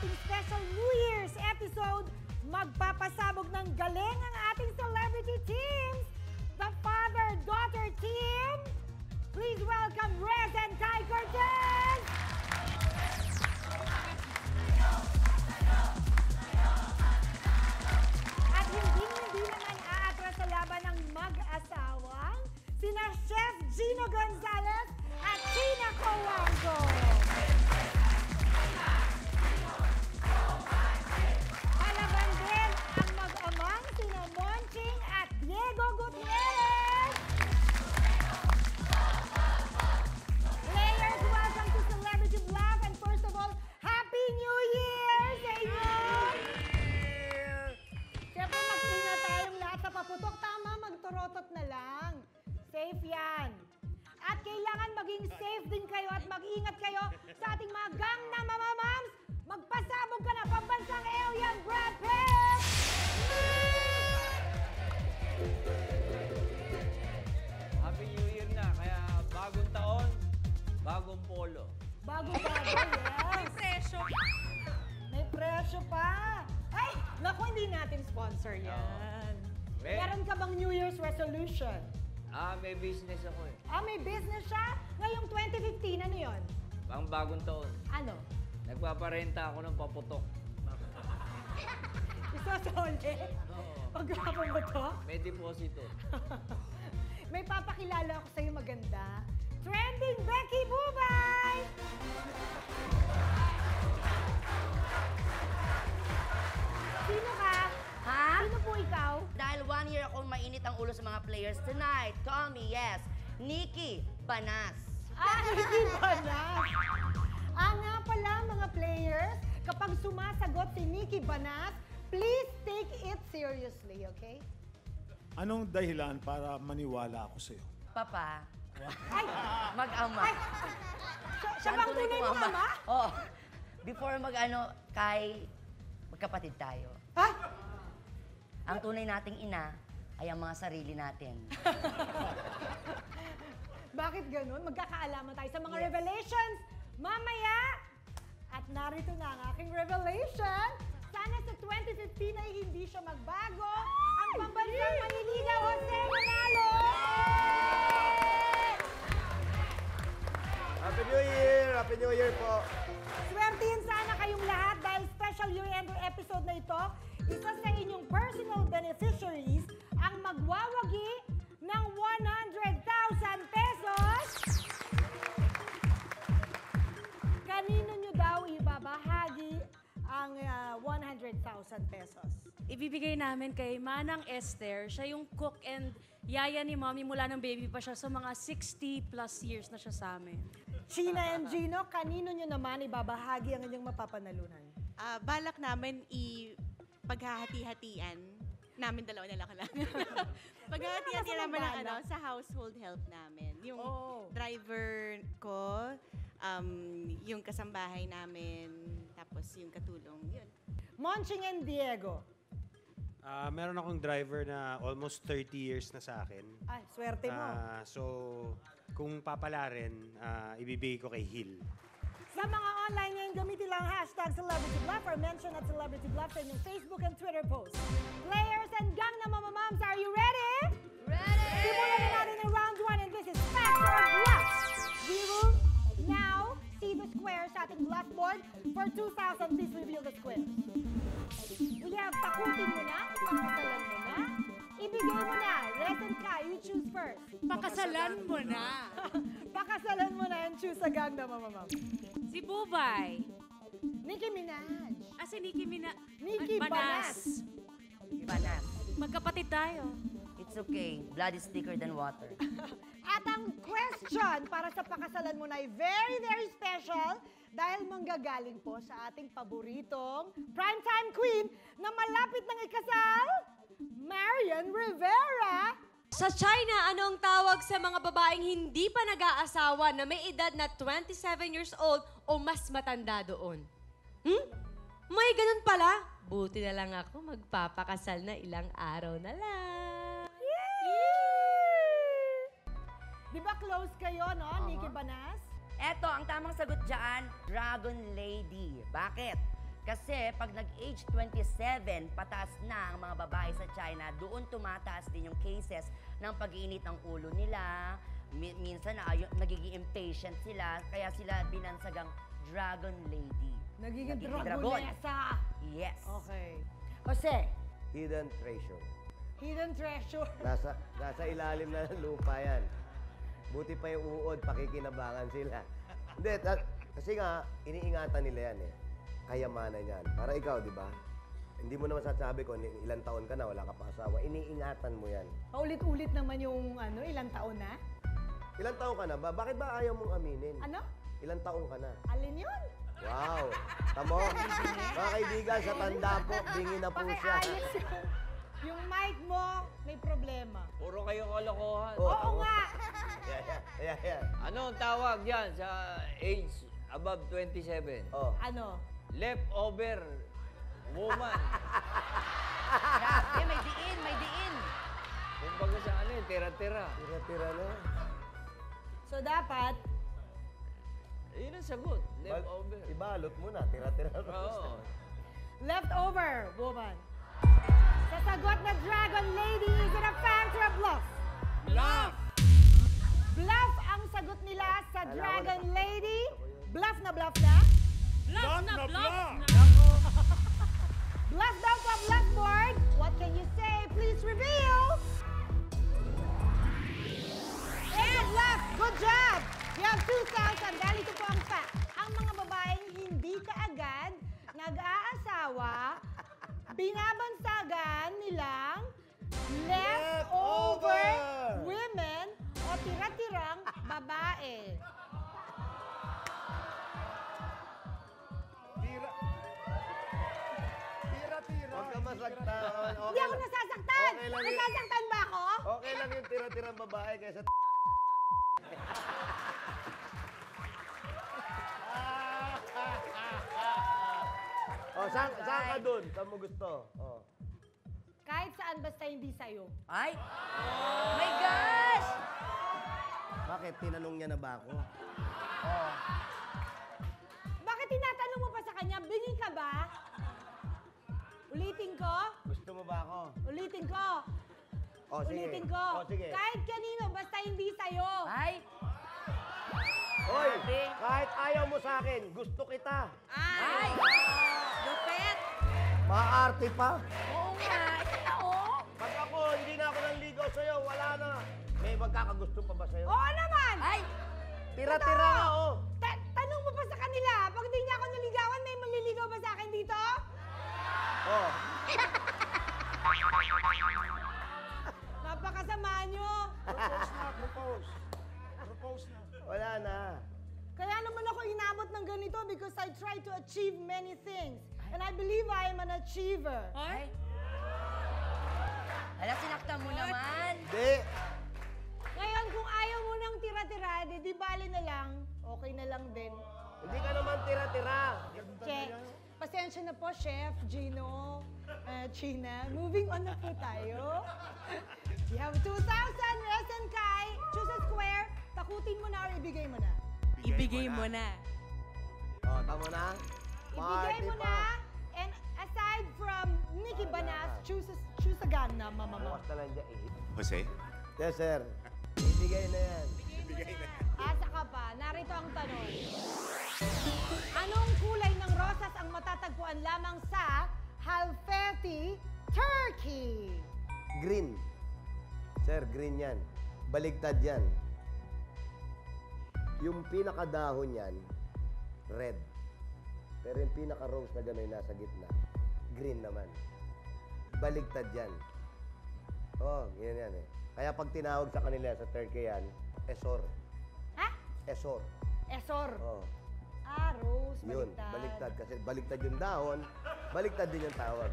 ating special New Year's episode, magpapasabog ng galing ang ating celebrity teams, the father-daughter team. Please welcome Rez and Ty Cortez! At hindi naman aatras sa laban ng mag-asawang sina Chef Gino Gonzalez at Tina Coango. Palaban din ang mag-amang sina Monching at Diego Gutierrez. Players, welcome to Celebrity Bluff. And first of all, Happy New Year sa inyo! Siyempre, mag-ingat tayong lahat sa paputok. Tama, magturotot na lang. Safe yan. At kailangan maging safe din kayo at mag-ingat kayo sa ating mga gang na mamamams. Magpasabog ka na, pambansang alien, Brad Pitt! Happy New Year na, kaya bagong taon, bagong polo. Bago-bago, yes. May presyo. May presyo pa. Ay, naku, hindi natin sponsor yan. Meron ka bang New Year's resolution? May business ako eh. May business siya? Ngayong 2015, ano yun? Pang bagong taon. Ano? Nagpaparenta ako ng paputok. Isosole? Oo. Pag-rapon mo to? May deposito. May papakilala ako sa'yo maganda. Trending Becky Bubay! Sino ka? Ha? Sino po ikaw? Dahil 1 year akong mainit ang ulo sa mga players tonight. Call me, yes, Nikki Banas. Hindi ba na? Nga pala mga players, kapag sumasagot si Nikki Banas, please take it seriously, okay? Anong dahilan para maniwala ako sa'yo? Papa, Ay! mag-ama. Ay! Siya bang tunay mong ama? Oh, before kay magkapatid tayo. Ay! Ang tunay nating ina ay ang mga sarili natin. Bakit ganun? Magkakaalaman tayo sa mga Yes. revelations mamaya. At narito na ang aking revelation. Sana sa 2015 ay hindi siya magbago. Ang pambansang maniligaw, Jose Manalo! Happy New Year! Happy New Year po! Swertihin sana kayong lahat dahil special year-end episode na ito, isa sa inyong personal beneficiaries ang magwawagi ng 100,000 pesos. Kanino nyo daw ibabahagi ang 100,000 pesos? Ibibigay namin kay Manang Esther. Siya yung cook and yaya ni Mommy mula ng baby pa siya. So mga 60 plus years na siya sa amin. China and Gino, kanino nyo naman ibabahagi ang inyong mapapanalunan? Balak namin paghahati-hatian namin dalawa na lang. Paghahati-hatian namin ang sa household help namin. Yung driver ko, yung kasambahay namin, tapos yung katulong, yun. Monching and Diego. Meron akong driver na almost 30 years na sa akin. Ay, swerte mo. So, kung papalarin, ibibigay ko kay Hill. Sa mga online ngayon, gamitin lang hashtag Celebrity Bluff or mention at Celebrity Bluff sa inyong Facebook and Twitter posts. Players and gang na mamamams, are you ready? Ready! Simulan na natin ang round 1 and this is Fact or Bluff. We will now see the squares sa ating blackboard. For 2,000, please reveal the squares. We have takutin mo na, pakasalan mo na, ibigay mo na. Rez and Kai, you choose first. Pakasalan mo na. Pakasalan mo na and choose a gang na mamamams. Si Bubay. Nicki Minaj. Si Nikki Nikki Banas. Banas. Magkapatid tayo. It's okay. Blood is thicker than water. At ang question para sa pakasalan mo na ay very, very special dahil manggagaling po sa ating paboritong primetime queen na malapit ng ikasal, Marian Rivera. Sa China, anong tawag sa mga babaeng hindi pa nag-aasawa na may edad na 27 years old o mas matanda doon? May ganun pala. Buti na lang ako magpapakasal na ilang araw na lang. Di ba close kayo, no, Nikki Banas? Eto, ang tamang sagot dyan, Dragon Lady. Bakit? Kasi pag nag-age 27, pataas na ang mga babae sa China, doon tumataas din yung cases ng pag-iinit ng ulo nila. Minsan nagiging impatient sila, kaya sila binansagang dragon lady. Nagiging dragon. dragonesa. Yes. Okay. Jose, Hidden treasure. hidden treasure. Nasa ilalim na ng lupa yan. Buti pa yung uod, pakikinabangan sila. Hindi, kasi nga, iniingatan nila yan eh. Kayamanan yan. Para ikaw, di ba? Hindi mo naman sasabi kung ilang taon ka na, wala ka pa asawa. Iniingatan mo yan. Paulit-ulit naman yung ilang taon na. Ilang taon ka na ba? Bakit ba ayaw mong aminin? Ano? Ilang taon ka na? Alin yun? Wow! Tamo, mga kaibigan, sa tanda po, bingi na po siya. Pakiayos yung mic mo, may problema. Puro kayo kalokohan. Oo nga. Yeah. Ano ang tawag yan sa age above 27? Oh. Ano? Leftover woman. Grabe, may diin, may diin. Kumbaga sa ano yun, tira-tira. Tira-tira na. So dapat, Yun ang sagot. Leftover. Ibalot mo na, tira-tira na. Oo. leftover woman. Sa sagot na Dragon Lady, is it a fact or a bluff? Bluff! Bluff ang sagot nila sa Alam mo Dragon na. Lady. Bluff na bluff na? Bluff na bluff na! Bluff daw po ang blackboard. What can you say? Please reveal. It's a bluff. Good job. You have 2,000. Dahil ito po ang fact. Ang mga babaeng hindi kaagad nag-aasawa, binabansagan nilang leftover women o tira-tirang babae. Huwag ka masaktan. Hindi ako nasasaktan. Okay lang yun. Nasasaktan ba ako? Okay lang yung tira-tirang babae kaysa Oh, saan ka dun? Saan mo gusto? Oh. Kahit saan basta hindi sa'yo. Ay! My gosh! Bakit? Tinanong niya na ba ako? Bakit tinatanong mo pa sa kanya? Bingi ka ba? Ulitin ko? Gusto mo ba ako? Ulitin ko. Oh, sige. Ulitin ko. Oh, sige. Kahit kanino, basta hindi sa'yo. Ay! Hoy! Grabe. Kahit ayaw mo sa akin, gusto kita. Ay! Lupet! Maarte pa. Oo nga! Ito na, oh! Pag ako, hindi na ako nanligaw sa'yo, wala na. May magkakagusto pa ba sa'yo? Oo naman! Ay! Tira-tira nga, oh. Tanong mo pa sa kanila, pag hindi niya ako naligawan, may manliligaw ba sa akin dito? Oh. Napakasama nyo. Propose na. Wala na. Kaya naman ako inabot ng ganito because I try to achieve many things. And I believe I am an achiever. Ay! Hala, sinaktan mo naman. Hindi. Ngayon, kung ayaw mo nang tira-tira, di bali na lang, okay na lang din. Hindi ka naman tira-tira. Che, pasensya na po, Chef Gino, China. Moving on na po tayo. We have 2,000, Resen Kai. Choose a square. Takutin mo na or ibigay mo na? Ibigay mo na. Oh, tama na. Ibigay mo Party na. And aside from Nikki Banas, choose a gun na, mama mo. Bukas na lang dyan. Jose? Yes, sir. Ibigay na yan. Asa ka pa? Narito ang tanong. Anong kulay ng rosas ang matatagpuan lamang sa Halfeti, Turkey? Green. Sir, green yan. Baligtad yan. Yung pinakadahon yan, red. Pero yung pinaka-rose na gano'y nasa gitna, green naman. Baligtad yan. Oh, yan eh. Kaya pag tinawag sa kanila sa Turkey yan, esor. Ha? Esor. Esor. Oh, Ah, rose, yun. baliktad. Baligtad. Kasi baligtad yung dahon, baligtad din yung tawag.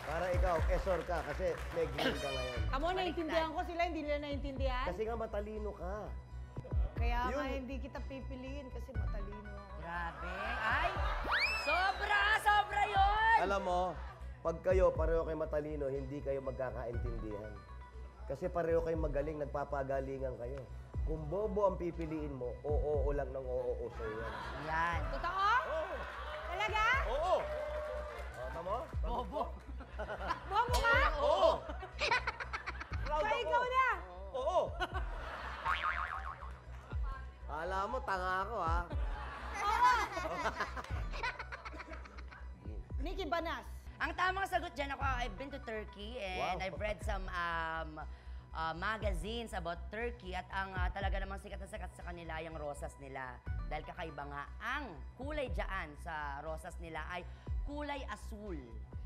Para ikaw, esor ka kasi may green ka ngayon. Kamo, naiintindihan ko sila, hindi nila naiintindihan. Kasi nga matalino ka. Kaya nga Yun. hindi kita pipiliin kasi matalino ako. Grabe. Ay! Sobra! Sobra yun! Alam mo, pag kayo pareho kayo matalino, hindi kayo magkakaintindihan. Kasi pareho kayo magaling, nagpapagalingan kayo. Kung bobo ang pipiliin mo, oo lang ng oo sa'yo yan. Yan. Totoo? Talaga? Oo! Tama? Bobo. Bobo ka? Oo! So, ikaw na. Oo! Kala mo, tanga ako, ha? Nikki Banas. Ang tamang sagot dyan ako, I've been to Turkey and Wow. I've read some magazines about Turkey at ang talaga namang sikat na sikat sa kanila yung rosas nila. Dahil kakaiba nga, ang kulay dyan sa rosas nila ay kulay asul.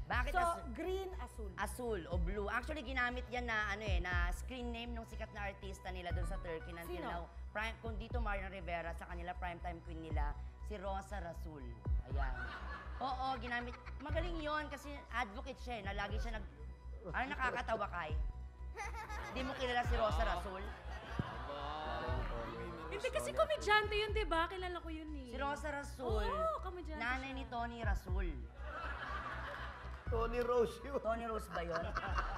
Bakit So, asul? green, asul. Asul o blue. Actually, ginamit yan na, na screen name ng sikat na artista nila doon sa Turkey. Until Sino? now, kung dito Marian Rivera, sa kanila primetime queen nila, si Rosa Rasul. Ayan. Oo, ginamit. Magaling yon kasi advocate siya na lagi siya ano nakakatawa kay? Hindi mo kilala si Rosa Rasul? Hindi kasi komedyante yun, di ba? Kilala ko yun eh. Si Rosa Rasul, Oo, komedyante nanay siya. ni Tony Rasul. Tony Rose yun. Tony Rose ba yun?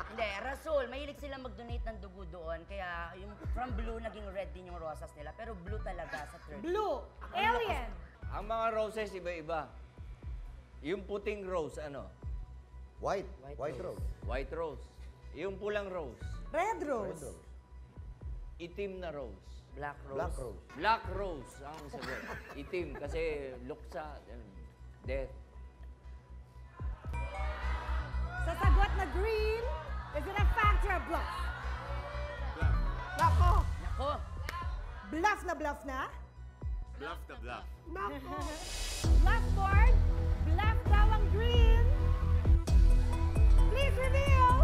Hindi, Rasul, mahilig sila mag-donate ng dugo doon. Kaya yung from blue, naging red din yung rosas nila. Pero blue talaga sa Turkey. Blue. Alien. Ang mga roses, iba-iba. Yung puting rose, ano? White rose. White rose. Yung pulang rose. Red rose. Itim na rose. Black rose. Black rose. Black rose ang sagot. Itim kasi luksa, death. Sa sagot na green, is it a fact or a bluff? Nako. Nako, Bluff na? Bluff na bluff. Nako. Bluff board. Bluff daw ang green. Please reveal.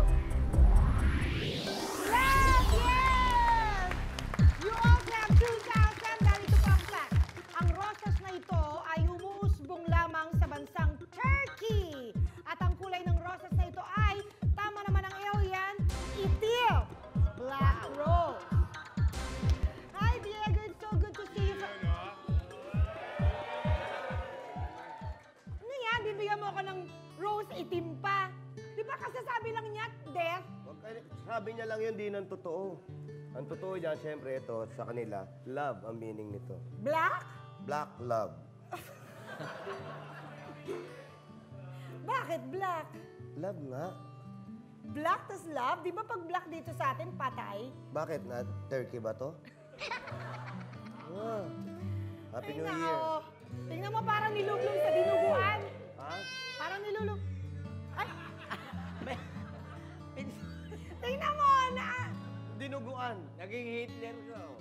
Bluff! Yes! You also have 2,000. Dahil ito po ang fact. Ang rosas na ito ay umuusbong lamang sa bansang Turkey. At ang kulay ng rosas na ito ay, tama naman ang alien, itim. Black rose. Hi, Diego. It's so good to see you. Ano yan? Bibigyan mo ako ng rose itim pa. Di ba kasasabi lang niya, death? Sabi niya lang yun, di ng totoo. Ang totoo dyan, syempre, ito, sa kanila, love ang meaning nito. Black? Black love. Bakit black? Love nga. Black tas love? Di ba pag black dito sa atin, patay? Bakit na? Turkey ba to? Ah. Happy New Tingnan Year. mo. Tingnan mo, parang nilublong sa dinuguan. Ha? Parang nilulog. Ay! Tingnan mo, Dinuguan. Naging Hitler ka. Oh.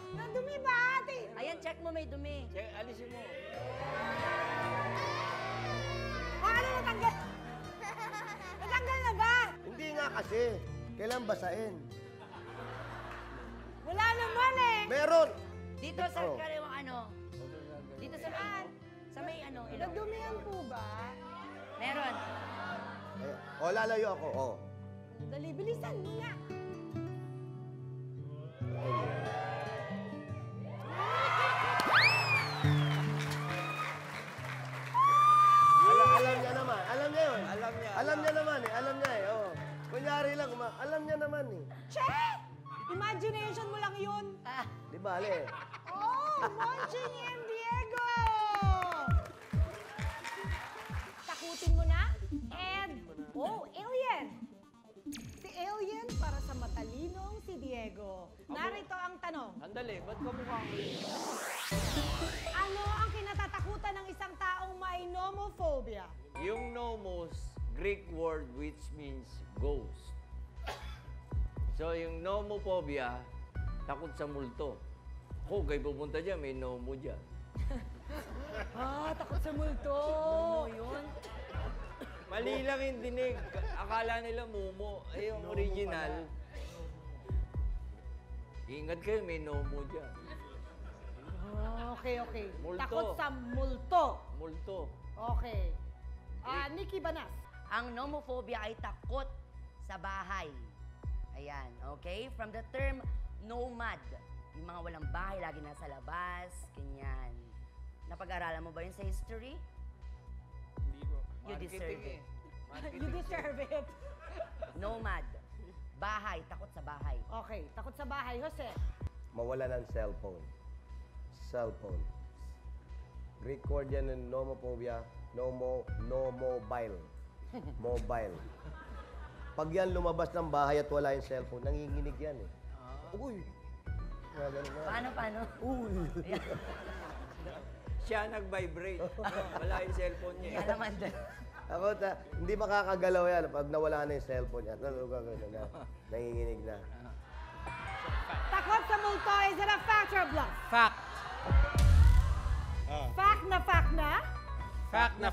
nadumi ba ate? ayan, check mo, may dumi. Check, alisin mo. O ano natanggal? Natanggal na ba? Hindi nga kasi. Kailan basain? Wala naman eh. Meron! Dito sa Oh. kaliwang ano. Dito sa sa may ano, ilong. Nadumihan po ba? Meron. O, lalayo ako. O. Dali, bilisan mo nga. Alam niya naman. Alam niya yun. Alam niya. Alam niya naman eh. Alam niya eh. Oh. Kunyari lang, alam niya naman eh. Che! Imagination mo lang yun. Di bale. Oh, Monching and Diego! Takutin mo na. And, oh, alien! Si alien para sa matalinong si Diego. Narito ang tanong. Andali, ba't ka mukha ko? Ano ang kinatatakutan ng isang taong may nomophobia? Yung nomos, Greek word which means ghost. So, yung nomophobia, takot sa multo. Ako, kayo pupunta dyan, may nomo dyan. Ah, takot sa multo. Yun. Mali lang yung dinig. Akala nila mumo. Ay, yung original. Ingat kayo, may nomo dyan. Okay, okay. Multo. Takot sa multo. Multo. Okay. Nikki Banas. Ang nomophobia ay takot sa bahay. Ayan, okay? From the term nomad. Yung mga walang bahay, lagi nasa labas, ganyan. Napag-aralan mo ba yun sa history? Hindi po. You deserve it. You deserve it. Nomad. Bahay, takot sa bahay. Okay, takot sa bahay. Jose. mawala ng cellphone. Cellphone. Greek word yan ng nomophobia. No mobile. Mobile. Pag yan lumabas ng bahay at wala yung cellphone, nanginginig yan eh. Uy! Mga ganun na. Paano? Uy! Siya nag-vibrate. Wala yung cellphone niya. Yan naman din. Ako, hindi makakagalaw yan pag nawala na yung cellphone yan. Nanginginig na. Takot sa multo, is it a fact or bluff? Fact. Fact na fact na? Fact na.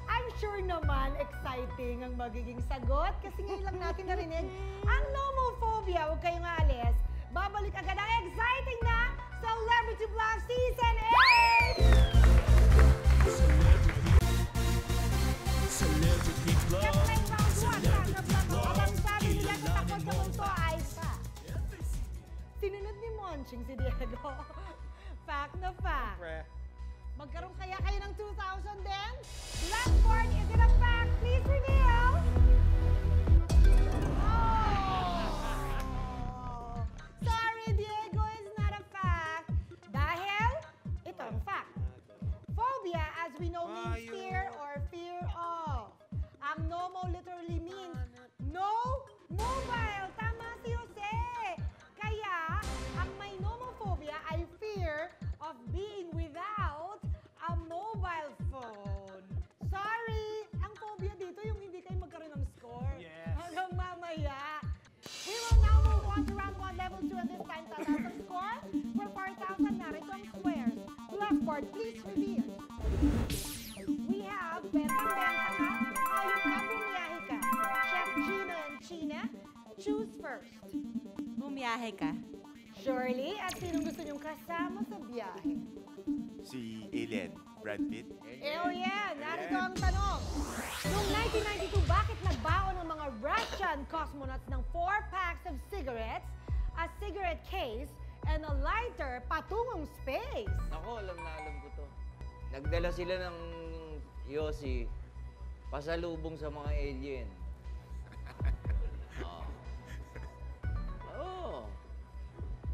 I'm sure naman exciting ang magiging sagot kasi ngayon lang natin narinig ang nomophobia. Huwag kayong aalis. Babalik agad ang exciting na Celebrity Bluff Season 8! Siyempre, round 1, fact na bluff mo. Ang sabi nila sa takot sa multo ay fact. Sinunod ni Monching si Diego. Fact na fact. Magkaroon kaya kayo ng 2,000 din? Blackboard, is it a fact? Please reveal! Oh! Sorry, Diego, it's not a fact. Dahil, ito ang fact. Phobia, as we know, means fear or fear of. Ang nomo literally means no mobile. Tama si Jose. Kaya, ang may nomophobia ay fear of being without a mobile phone. Sorry! Ang phobia dito yung hindi kayo magkaroon ng score. Yes. Hanggang mamaya. We will now move on to round 1, level 2, and this time tataas ang score. For 4,000, narito ang squares. Blackboard, please reveal. We have Betang Benta ka, Hayop ka, Bumiyahe ka. Chef Gino and China, choose first. Bumiyahe ka. Shirley, at sinong gusto niyong kasama sa biyahe? Si Alien, Brad Pitt. Oh yeah, narito ang tanong. Noong 1992, bakit nagbaon ng mga Russian cosmonauts ng 4 packs of cigarettes, a cigarette case, and a lighter patungong space? Ako, alam ko to. Nagdala sila ng Yossi pasalubong sa mga alien. Oo.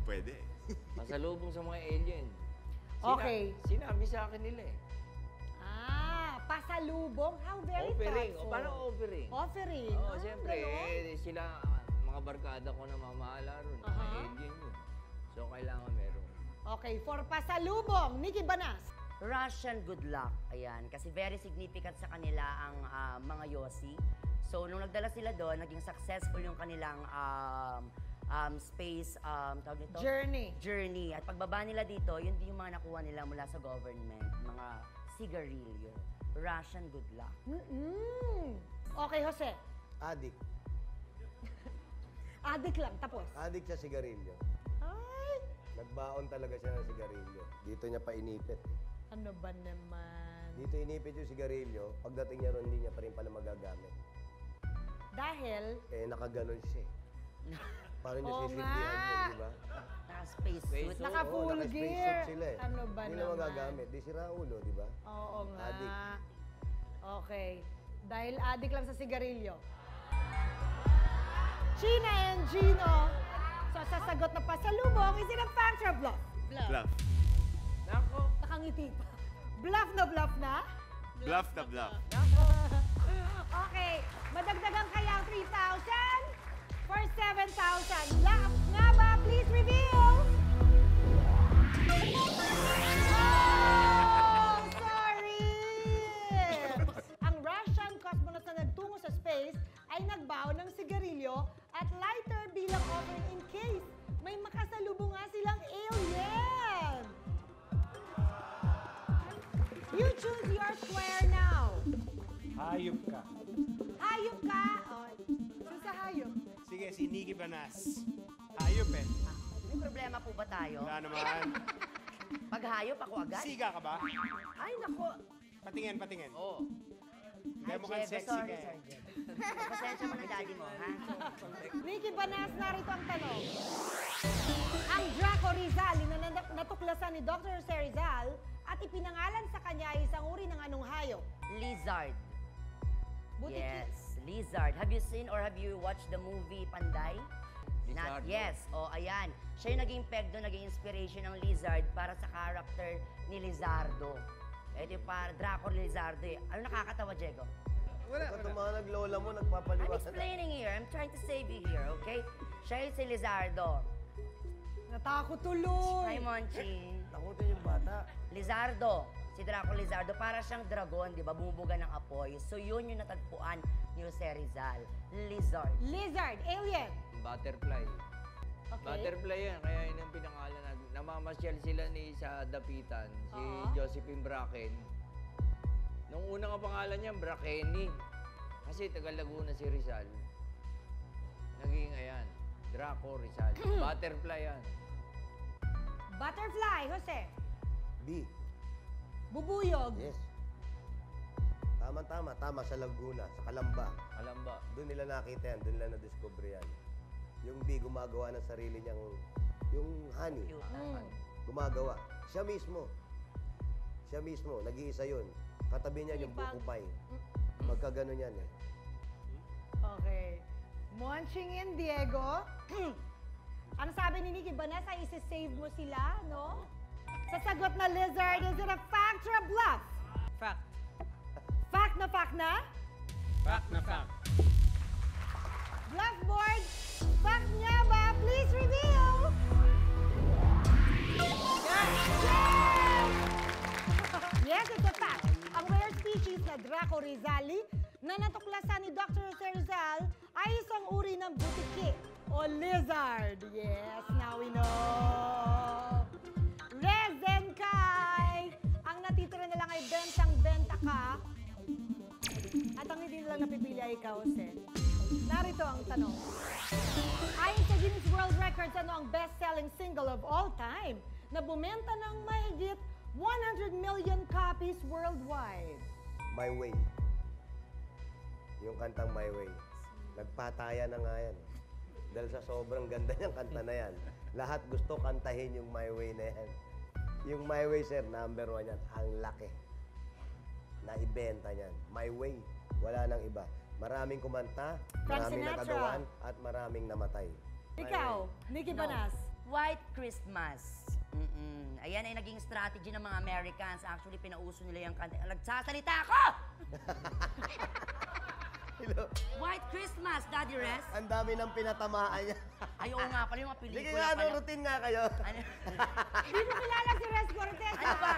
Pwede. Pasalubong sa mga alien. Okay. Sinabi sa akin nila eh. Pasalubong? How very Offering. O, thoughtful. parang offering. Offering? Oo, siyempre. ganon. Sila, mga barkada ko na mamahala ron. Mga Aha. alien yun. So, kailangan meron. Okay, for pasalubong, Nikki Banas. Russian good luck. Ayan. Kasi very significant sa kanila ang mga Yossi. So, nung nagdala sila doon, naging successful yung kanilang space, tawag nito? Journey. At pagbaba nila dito, yun din yung mga nakuha nila mula sa government. Mga sigarilyo. Russian good luck. Okay, Jose. Addict. Adik lang, tapos. Addict sa sigarilyo. Ay, Nagbaon talaga siya ng sigarilyo. Dito niya pa inipit. ano ba naman? Dito inipit yung sigarilyo. Pagdating niya ron, hindi niya pa rin pala magagamit. Dahil, Nakaganon siya eh. Paano niya Oo sisilbihan nga. yun, di ba? Naka-space Space suit. suit. naka-full Oo, naka-space gear. suit sila eh. Ano ba Hindi na naman? magagamit. Di sira ulo, di ba? Oo nga. Adik. Okay. Dahil adik lang sa sigarilyo. China and Gino. So, sasagot na pasalubong, is it a fact or bluff? Bluff. Nako. Nakangiti pa. Bluff na bluff na? Bluff na bluff. Okay. Madagdagan kaya ang 3,000 for 7,000. Bluff nga ba? Please reveal! Oh! Sorry! Ang Russian cosmonaut na nagtungo sa space ay nagbaon ng sigarilyo at lighter bilang offering in case may makasalubong nga silang alien. You choose your square now. Hayop ka. Hayop ka. Oh, sino sa hayop? Sige, si Nikki Banas. Hayop eh. May problema po ba tayo? Wala naman. Pag hayop, ako agad? Siga ka ba? Ay, nako. Patingin, patingin. Oo. Hindi Ay, mukhang Jebe, sexy sorry, ka eh. sorry, Jebe. Pasensya mo na daddy mo, ha? Ricky Banas, narito ang tanong. Ang Draco Rizal na natuklasan ni Dr. Jose Rizal at ipinangalan sa kanya ay isang uri ng anong hayop? Lizard. Buti Yes, lizard. Have you seen or have you watched the movie Panday? Lizardo. Yes, ayan. Siya yung naging peg doon, naging inspiration ng Lizard para sa character ni Lizardo. Ito yung Draco Lizardo eh. Ano nakakatawa, Diego? Ikaw tumanag lola mo, I'm nagpapaliwanag. explaining here. I'm trying to save you here, okay? Siya yung si Lizardo. Natakot tuloy. Hi, Monchi. Takutin yung bata. Lizardo. Si Draco Lizardo, para siyang dragon, di ba? Bumubuga ng apoy. So, yun yung natagpuan ni Jose Rizal. Lizard. Lizard, alien. Butterfly. Okay. Butterfly yan, kaya yun ang pinangalan na. Namamasyal sila ni sa Dapitan, si Josephine Bracken. Nung unang ang pangalan niya, Brackeni. Kasi taga Laguna si Rizal. Naging ayan, Draco Rizal. Butterfly yan. Butterfly, Jose. B. Bubuyog. Yes. Tama sa Laguna, sa Calamba. Kalamba. Doon nila nakita yan, doon nila na-discover yan. Yung B gumagawa ng sarili niyang, yung honey, gumagawa. Siya mismo, nag-iisa yun. Katabi niya yung bukupay. Magkaganon yan eh. Okay. Munching in, Diego. Ano sabi ni Nikki Vanessa, isi-save mo sila, no? Sa sagot na Lizard, is it a fact or a bluff? Fact. Fact na fact na? Fact na fact. Bluff board, fact nga ba? Please reveal! Yes, it's a fact. Ang rare species na Draco rizali na natuklasan ni Dr. Jose Rizal ay isang uri ng butiki o lizard. Yes, now we know. Rezen Kai! Ang natitira na lang ay bentang-benta ka. At ang hindi nilang napipili ay ikaw, Jose. Narito ang tanong. Ayon sa Guinness World Records, ano ang best-selling single of all time na bumenta ng mahigit 100 million copies worldwide? My Way. Yung kantang My Way. Nagpataya na nga yan. Dahil sa sobrang ganda niyang kanta na yan. Lahat gusto kantahin yung My Way na yan. Yung My Way, sir, number 1 yan. Ang laki. Naibenta niyan. My Way. Wala nang iba. Maraming kumanta, Frank maraming Sinatra. nakagawan, at maraming namatay. Ikaw, Nikki No. Banas. White Christmas. Ayan ay naging strategy ng mga Americans. Actually, pinauso nila yung kanta. Nagsasalita ako! Hello. White Christmas, Daddy Rest. Ang dami ng pinatamaan niya. Ayaw nga pala yung mga Sige pelikula nga, pala. routine nga kayo. Ano? Hindi mo kilala si Res Cortez. Ano ba?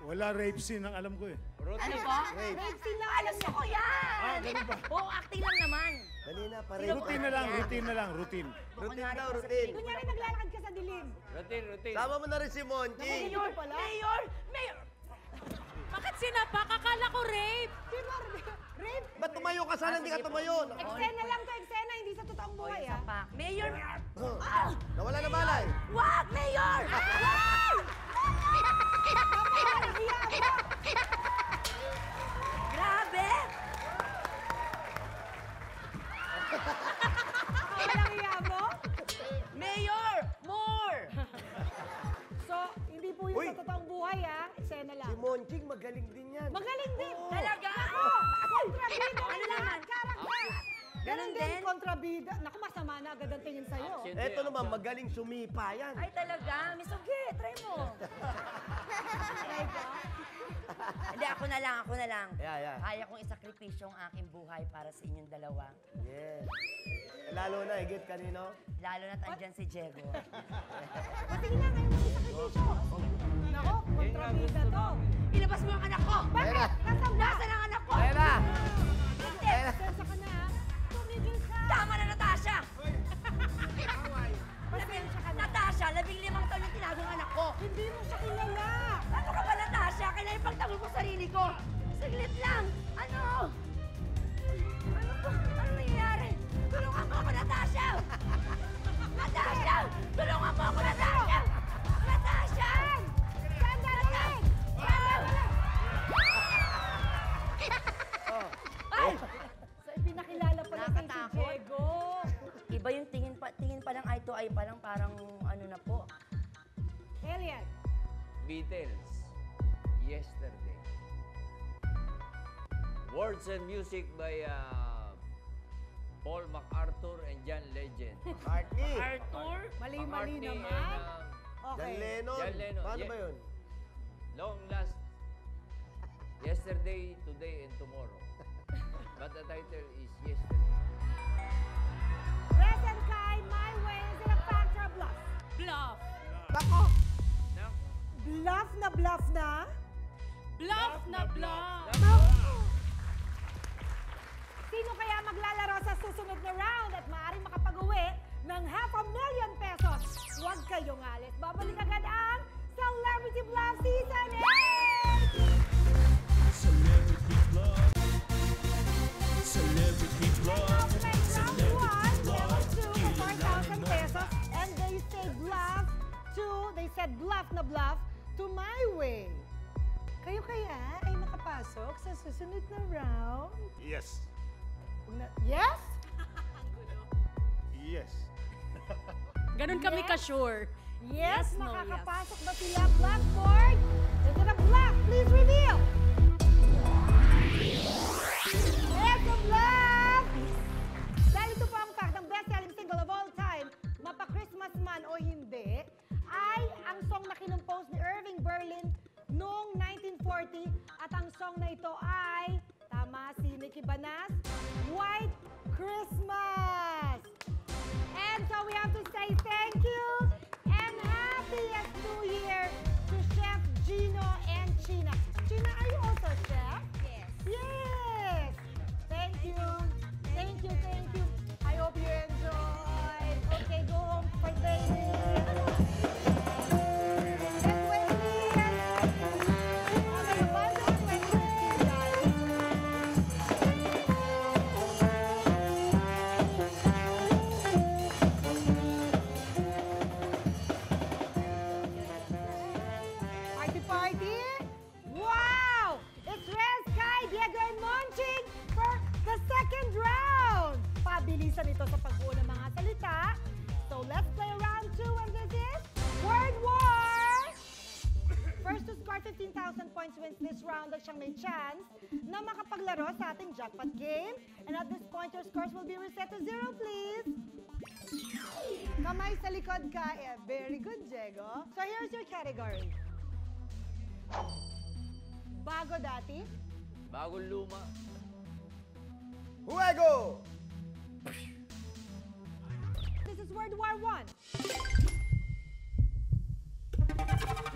Wala rape scene ang alam ko eh. Ano ba? Rape. Rape scene lang Alam ko yan! ganun ba? Oo, acting lang naman. Dali na, pare. Routine na lang, routine na lang, routine. Routine daw, routine. Kunyari naglalakad ka sa dilim. Routine. Sama mo na rin si Monchi. Mayor pala. Mayor! Bakit sinapak? Akala ko rape. Rape. Ba't tumayo ka sana? Hindi ka tumayo. Eksena lang to, eksena, hindi sa totoong O, buhay, isa ah. pa. Mayor! Nawala na malay. Wag, Mayor! Wag! Grabe! Walang iya mo? Mayor! More! So, hindi po yun Uy. sa totoong buhay, ah. Eksena lang. Si Monching magaling din yan. Magaling din. Talaga? Kontrabida Ano ang naman? lahat, karakter. Ganon Ganun din, din? kontrabida. Naku, masama na agad ang tingin sa'yo. Action. Eto naman, magaling sumipa yan. Ay, talaga? Miss Oge, try mo. Hindi, ako na lang. Yeah. Kaya kong isakripisyo ang aking buhay para sa inyong dalawa. Yes. Lalo na, higit kanino? Lalo na't andyan si Diego. Patingin na ngayon sa sakripisyo. Nako, kontrabida to. Ilabas mo ang anak ko! Bakit? Nasaan ang anak ko? Ayun na! Hindi! Sensa ka na, ha? Tumigil ka. Tama na, Natasha! Pasensya ka na. Natasha, 15 taon yung tinagong anak ko. Hindi mo siya kilala. Ano ka ba, Natasha? Kailangan ipagtanggol ko sarili ko. Saglit lang. Ano? Ano po? Ano nangyayari? Tulungan mo ako, Natasha! Natasha! Tulungan mo ako, Natasha! Natasha! Sandali! Ay! So, ipinakilala pala kay si Nakakatakot. Diego. Iba yung tingin pa lang eye to eye pa lang parang ano na po. Alien. Beatles. Yesterday. Words and music by Paul MacArthur and John Legend. McCartney. Arthur? Mali-mali McCartney naman. and, John Okay. Lennon. John Lennon, Paano yeah. ba yun? Long last, yesterday, today, and tomorrow. But the title is Yesterday. Rez and Kai, My Way, is it a fact or a bluff? Bluff. Bako, Now, bluff na bluff na. Bluff na bluff. Sino kaya maglalaro sa susunod na round at maaaring makapag-uwi ng 500,000 pesos? Huwag kayong alis. Babalik agad ang Celebrity Bluff Season 8! Now play round 1, level 2 for 4,000 pesos. And they said bluff na bluff to My Way. Kayo kaya ay makapasok sa susunod na round? Yes. Yes? Yes. Ganun kami Yes. ka-sure. Yes, no, makakapasok ba sila? Blackboard? Is it a bluff? Please reveal! It's a bluff! Dahil ito po ang fact, ang best-selling single of all time, mapa-Christmas man o hindi, ay ang song na kinumpose ni Irving Berlin noong 1940 at ang song na ito ay, tama si Nikki Banas, White Christmas! And so we have to say thank you and happiest New Year to Chef Gino and China. China, are you also a chef? Yes. Yes! Thank you. Thank you, thank you. I hope you enjoyed. Okay, go home for baby. And wait, please. Okay, the bundle, wait, Party, party! Wow! It's Rez, Kai, Diego, and Monching for the second round! Pabilisan ito sa pagbuo ng mga salita. So let's play round 2 and this is Word War! First to score 15,000 points wins this round at siyang may chance na makapaglaro sa ating jackpot game. And at this point, your scores will be reset to 0, please. Kamay sa likod ka. Eh, very good, Diego. So here's your category. Bago dati, bagong luma. Huego! this is World War I.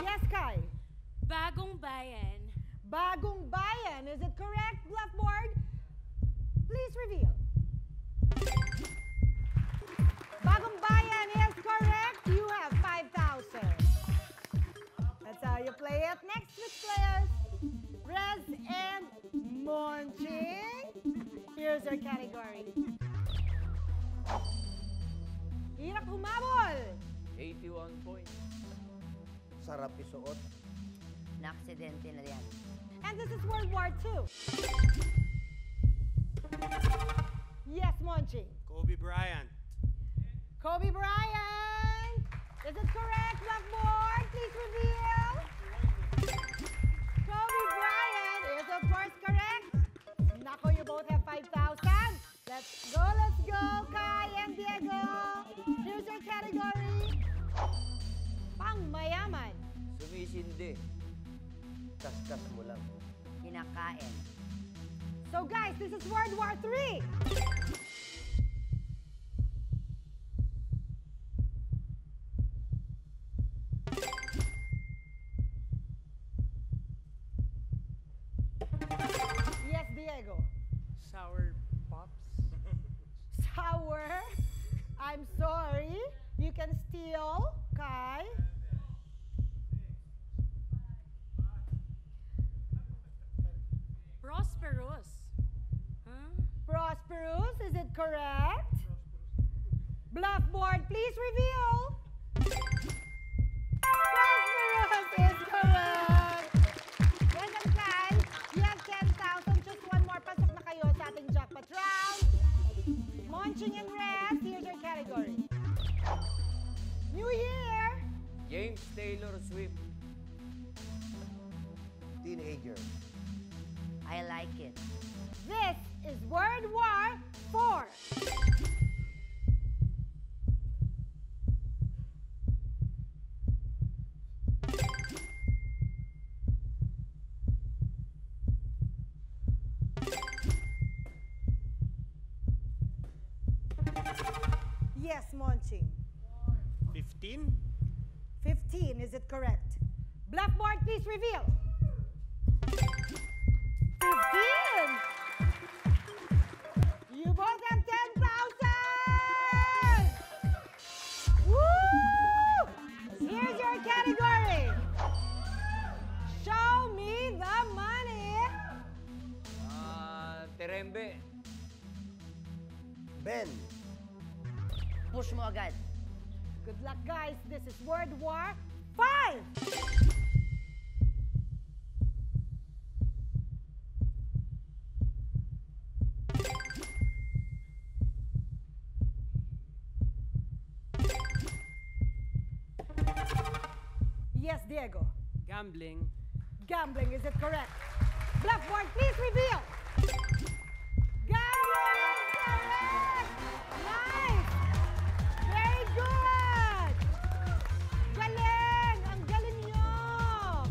Yes, Kai. Bagong bayan. Bagong bayan. Is it correct, Blackboard? Please reveal. Bagong bayan is correct. You have 5,000. That's how you play it. Next switch players. Rez and Monching. Here's your category. Hirap humabol. 81 points. Sarap isuot. Na-aksidente na yan. And this is World War II. Yes, Monching. Kobe Bryant. Kobe Bryant. Is it correct, Blackboard? Please reveal. Kobe Bryant is of course correct. Nako, you both have 5,000. Let's go, Kai and Diego. Here's your category. Pangmayaman. Sumisindi. Kaskas mo lang. Kinakain. So guys, this is World War III. Yes, Diego. Sour Pops. Sour. I'm sorry. You can steal, Kai. Prosperous. Huh? Prosperous, is it correct? Bluffboard, please reveal. Prosperous is correct. Well done, Kai. You have 10,000. Just one more. Pasok na kayo sa ating jackpot round. Monching and Rez, here's your category. New Year. James Taylor Swift. Teenager. I like it. This is World War IV. yes, Monching? 15? 15, is it correct? Blackboard, please reveal. 15! You both have 10,000! Woo! Here's your category. Show me the money. Terembe. Ben. Push mo agad. Good luck, guys. This is World War 5. Yes, Diego. Gambling. Gambling, is it correct? Blackboard, please reveal. Gambling is correct! Nice! Very good! Galing! Ang galing nyo!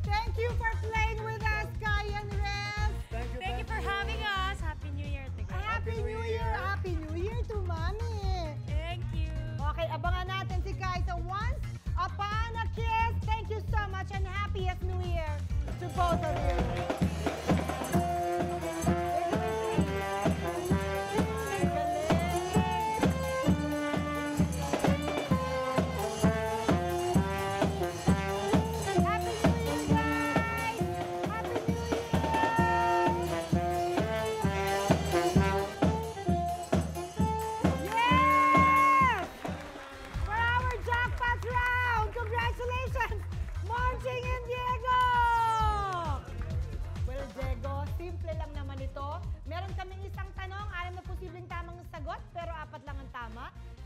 Thank you for playing with us, Kai and Rez. Thank you for having us. Happy New Year, Tigay. Happy New Year! Happy New Year to Mami! Thank you. Okay, abangan natin si Kai sa Once Upon a Kiss. Thank you so much and happiest New Year to both of you.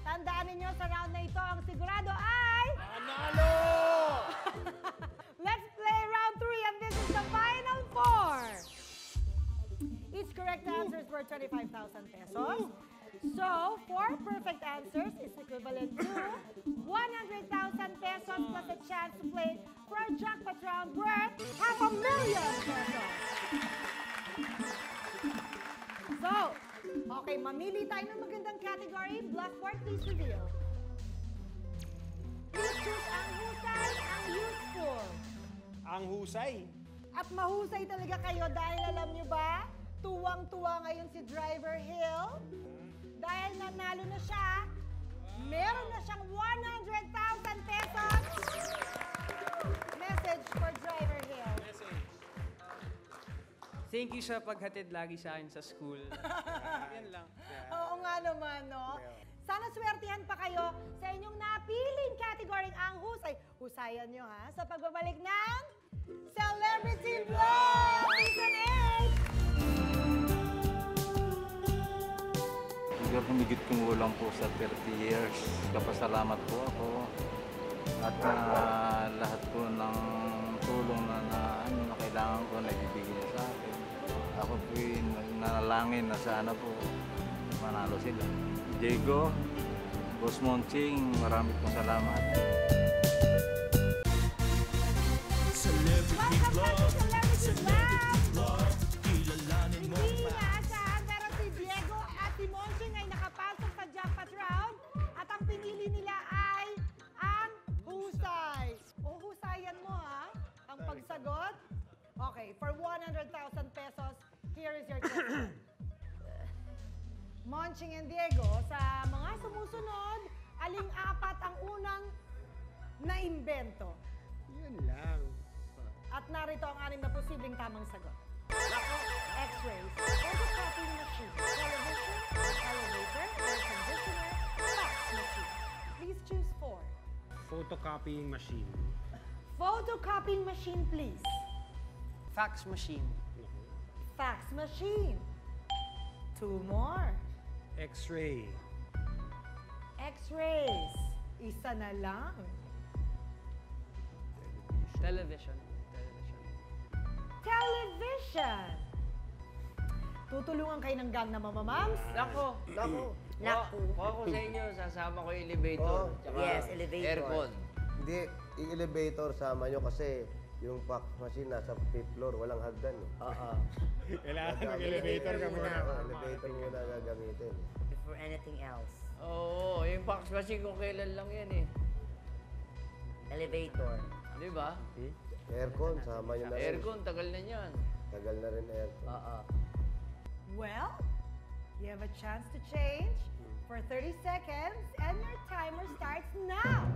Tandaan ninyo, sa round na ito, ang sigurado ay... Panalo! Let's play round 3 and this is the final 4. Each correct answers were 25,000 pesos. So, 4 perfect answers is equivalent to 100,000 pesos plus a chance to play for a jackpot round worth 500,000 pesos. So, okay, mamili tayo ng magandang category. Blackboard, please reveal. Please choose ang husay, ang useful. Ang husay. At mahusay talaga kayo dahil alam nyo ba, tuwang-tuwa ngayon si Driver Hill. Dahil nanalo na siya, meron na siyang 100,000 pesos. Message for Driver Hill. Thank you sa paghatid lagi sa akin sa school. Yan lang. Oo nga naman, no? Sana swertihan pa kayo sa inyong napiling category ang husay. Husayan nyo, ha? Sa pagbabalik ng Celebrity Vlog Season 8! Siguro humigit kong ulang po sa 30 years. Kapasalamat po ako. At lahat po ng tulong na kailangan ko na ibigay niya sa akin. Ako po'y nanalangin na sana po manalo sila. Diego, Boss Monching, marami pong salamat. Welcome back to Celebrity Vlog! Hindi inaasahan pero si Diego at si Monching ay nakapasok sa jackpot round at ang pinili nila ay ang husay. O husayan mo, ha? Ang pagsagot. Okay, for 100,000 pesos, here is your question. Monching and Diego, sa mga sumusunod, aling apat ang unang naimbento? Yun lang. At narito ang 6 na posibleng tamang sagot. X-rays, photocopying machine, television, elevator, air conditioner, fax machine. Please choose 4. Photocopying machine. Photocopying machine, please. Fax machine. Fax machine. 2 more. X-ray. X-rays. Isa na lang. Television. Television. Tutulungan kayo ng gang na mamamams? Nako. Naku. Kung ako sa inyo, sasama ko yung elevator. Oh, Tsaka yes, elevator. Aircon. Hindi, yung elevator sama nyo kasi yung fax machine nasa 5th floor, walang hagdan. Kailangan ng elevator ka muna. Elevator muna gagamitin. Before anything else. Oo, yung fax machine kung kailan lang yan eh. Elevator. Di ba? Aircon, sama nyo na rin. Aircon, tagal na yan. Tagal na rin aircon. Oo. Well, you have a chance to change for 30 seconds and your timer starts now.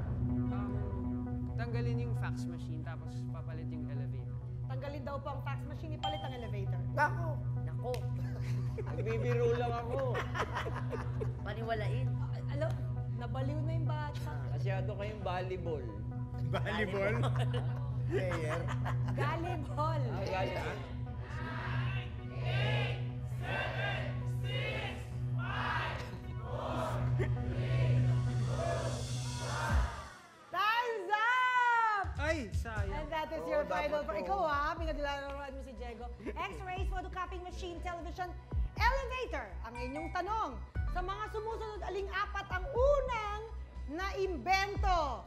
Tanggalin yung fax machine tapos papalit yung elevator. Tanggalin daw po ang fax machine, ipalit ang elevator. Nako! Nako. Nagbibiro lang ako. Paniwalain. Alam, nabaliw na yung bata. Masyado kayong volleyball. Volleyball? Player? Galibol. Galing. Time's up! Ay, sayang. And that is your final for ikaw ha, pinaglalarawan mo si Diego. X-rays, photocopying machine, television, elevator. Ang inyong tanong, sa mga sumusunod aling apat ang unang na-imbento?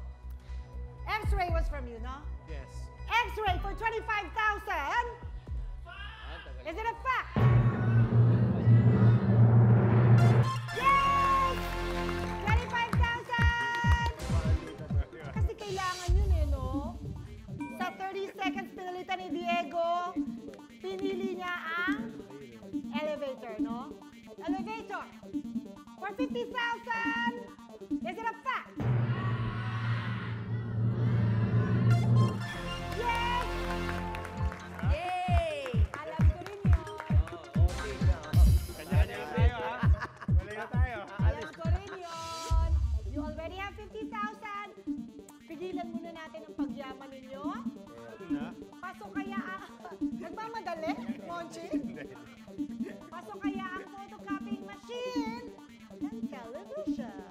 X-ray was from you, no? Yes. X-ray for 25,000. Is it a fact? Yes! 25,000! Kasi kailangan yun eh, no? Sa 30 seconds pinalitan ni Diego, pinili niya ang elevator, no? Elevator for 50,000. Is it a fact? Yes! Yay! Alam ko rin yun. Kanya-kanya na tayo, ha? Wala na tayo. Alam ko rin yun. You already have 50,000. Pigilan muna natin ang pagyaman ninyo. Pasok kaya ang... Nagmamadali, Monchi? Pasok kaya ang photocopying machine and television.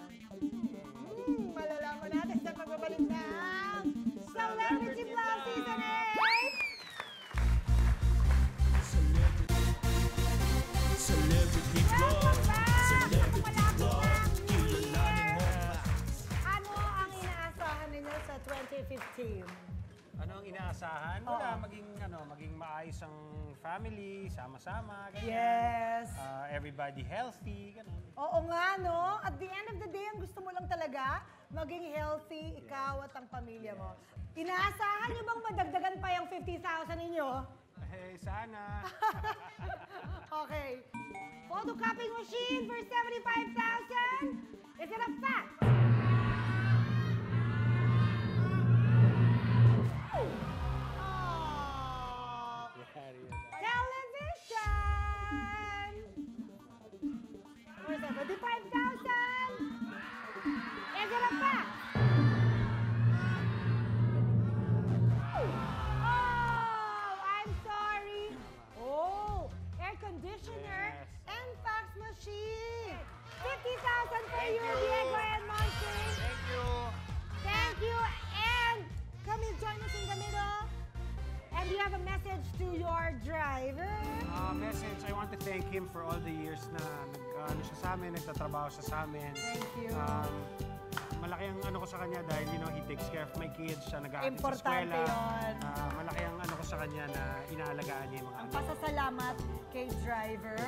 Malalaman natin sa pagbabalik ng Celebrity Vlog Season 8! Celebrity Vlog. Celebrity Vlog. Ano ang inaasahan ninyo sa 2015? Ano ang inaasahan? Wala, maging maayos ang family, sama-sama, ganyan. Yes. Everybody healthy, ganun. Oo nga, no? At the end of the day, ang gusto mo lang talaga, maging healthy, ikaw at ang pamilya mo. Inaasahan niyo bang madagdagan pa yung 50,000 ninyo? Eh, sana. Okay. Photocopying machine for 75,000? Is it a fact? Television! For 75,000? Is it a fact? Oh, I'm sorry. Oh, air conditioner and fax machine. 50,000 for you, Diego and Monty. Thank you. Thank you. And come and join us in the middle. And you have a message to your driver. Message, I want to thank him for all the years na siya sa amin, nagtatrabaho siya sa amin. Thank you. Malaki ang ano ko sa kanya dahil, he takes care of my kids, siya nag-aaral sa Importante eskwela. yun. Malaki ang ano ko sa kanya na inaalagaan niya yung mga Ang pasasalamat kay driver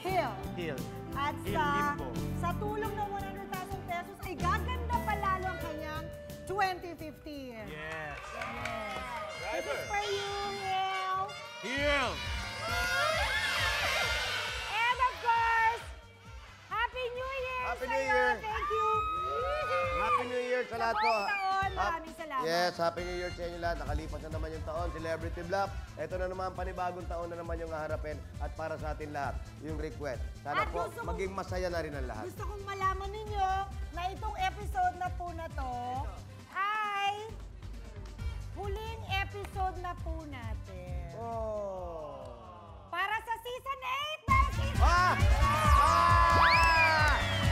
Hill. Hill. At Hill Limbo. sa tulong ng 100,000 pesos ay gaganda palalo ang kanyang 2015. Yes. This is for you, Hill. Hill! And of course, Happy New Year! Happy sa'yo. New Year! Thank you! Happy New Year sa lahat po. Buong taon, maraming salamat. Yes, Happy New Year sa inyo lahat. Nakalipas na naman yung taon, Celebrity Vlog. Ito na naman, panibagong taon na naman yung haharapin. At para sa atin lahat, yung request. Sana At po, gusto kong- maging masaya na rin ang lahat. Gusto kong malaman ninyo na itong episode na po na to ay huling episode na po natin. Oh! Para sa Season 8 ng Season Ah! 8!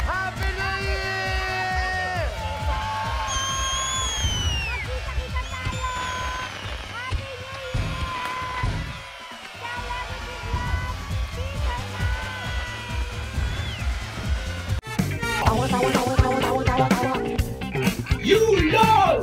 Happy New Year! Magkita-kita tayo! Happy New Year! Celebrity Vlog Season 9! You know!